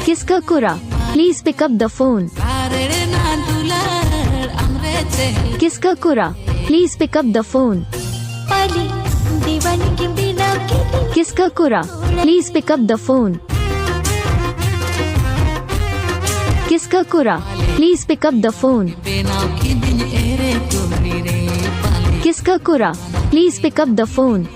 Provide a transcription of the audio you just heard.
Kiskakura, please pick up the phone. Kiskakura, please pick up the phone. Kiskakura, please pick up the phone. Kiskakura, please pick up the phone. Kiskakura, please pick up the phone.